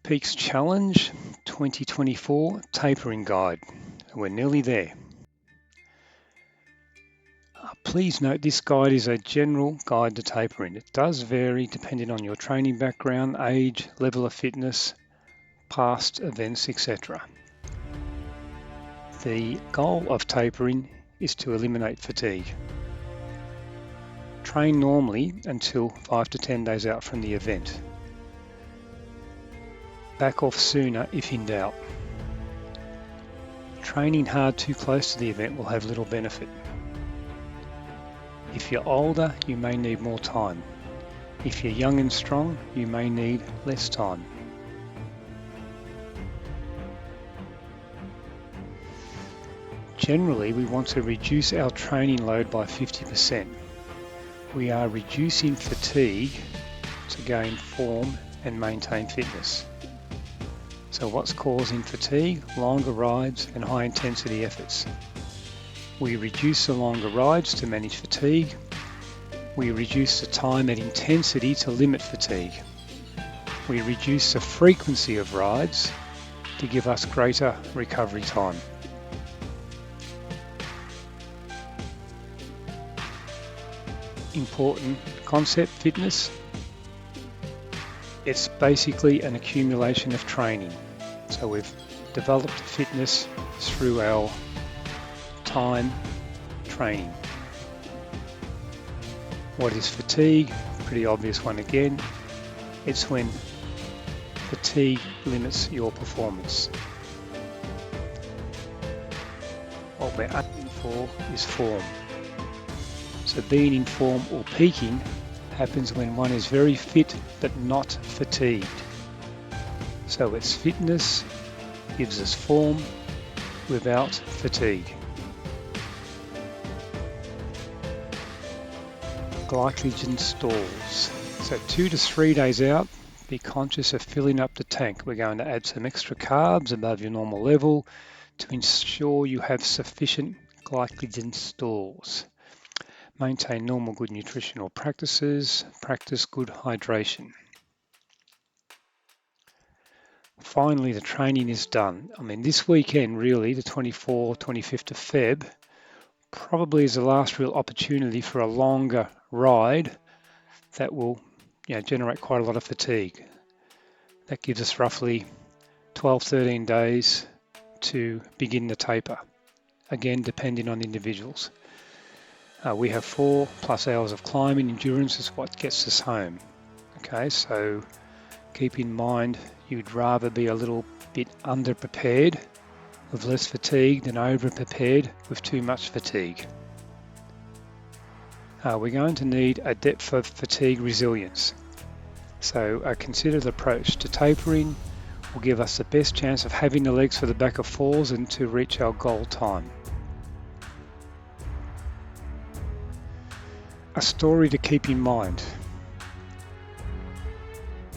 Peaks Challenge 2024 Tapering Guide. We're nearly there. Please note this guide is a general guide to tapering. It does vary depending on your training background, age, level of fitness, past events, etc. The goal of tapering is to eliminate fatigue. Train normally until 5 to 10 days out from the event. Back off sooner if in doubt. Training hard too close to the event will have little benefit. If you're older, you may need more time. If you're young and strong, you may need less time. Generally, we want to reduce our training load by 50%. We are reducing fatigue to gain form and maintain fitness. So what's causing fatigue? Longer rides and high intensity efforts. We reduce the longer rides to manage fatigue. We reduce the time and intensity to limit fatigue. We reduce the frequency of rides to give us greater recovery time. Important concept: fitness. It's basically an accumulation of training. So we've developed fitness through our time training. What is fatigue? Pretty obvious one again. It's when fatigue limits your performance. What we're aiming for is form. So being in form or peaking happens when one is very fit but not fatigued. So it's fitness gives us form without fatigue. Glycogen stores. So 2 to 3 days out, be conscious of filling up the tank. We're going to add some extra carbs above your normal level to ensure you have sufficient glycogen stores. Maintain normal good nutritional practices, practice good hydration. Finally, the training is done. This weekend really, the 24th, 25th of Feb, probably is the last real opportunity for a longer ride that will generate quite a lot of fatigue. That gives us roughly 12, 13 days to begin the taper. Again, depending on individuals. We have 4+ hours of climbing. Endurance is what gets us home. Okay, so keep in mind you'd rather be a little bit under-prepared with less fatigue than over-prepared with too much fatigue. We're going to need a depth of fatigue resilience. So a considered approach to tapering will give us the best chance of having the legs for the back of falls and to reach our goal time. A story to keep in mind.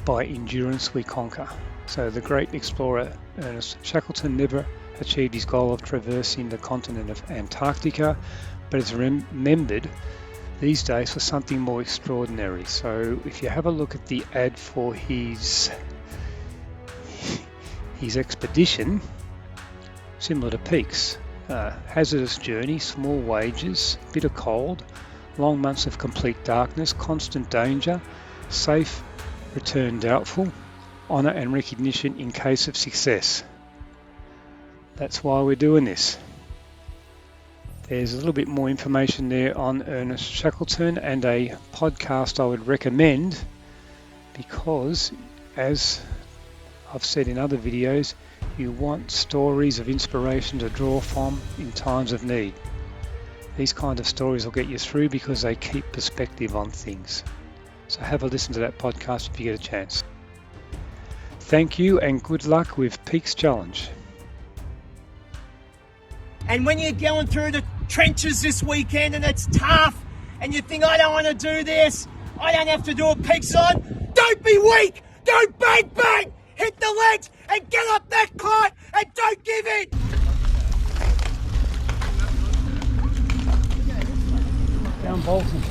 By endurance we conquer. So the great explorer Ernest Shackleton never achieved his goal of traversing the continent of Antarctica, but is remembered these days for something more extraordinary. So if you have a look at the ad for his expedition, similar to Peaks, hazardous journey, small wages, bitter cold, long months of complete darkness, constant danger, safe return doubtful, honour and recognition in case of success. That's why we're doing this. There's a little bit more information there on Ernest Shackleton and a podcast I would recommend because, as I've said in other videos, you want stories of inspiration to draw from in times of need. These kind of stories will get you through because they keep perspective on things. So have a listen to that podcast if you get a chance. Thank you and good luck with Peaks Challenge. And when you're going through the trenches this weekend and it's tough and you think, I don't want to do this, I don't have to do a Peaks on, don't be weak, don't bang bang, hit the legs and get up that climb and don't give in. Down Bolton.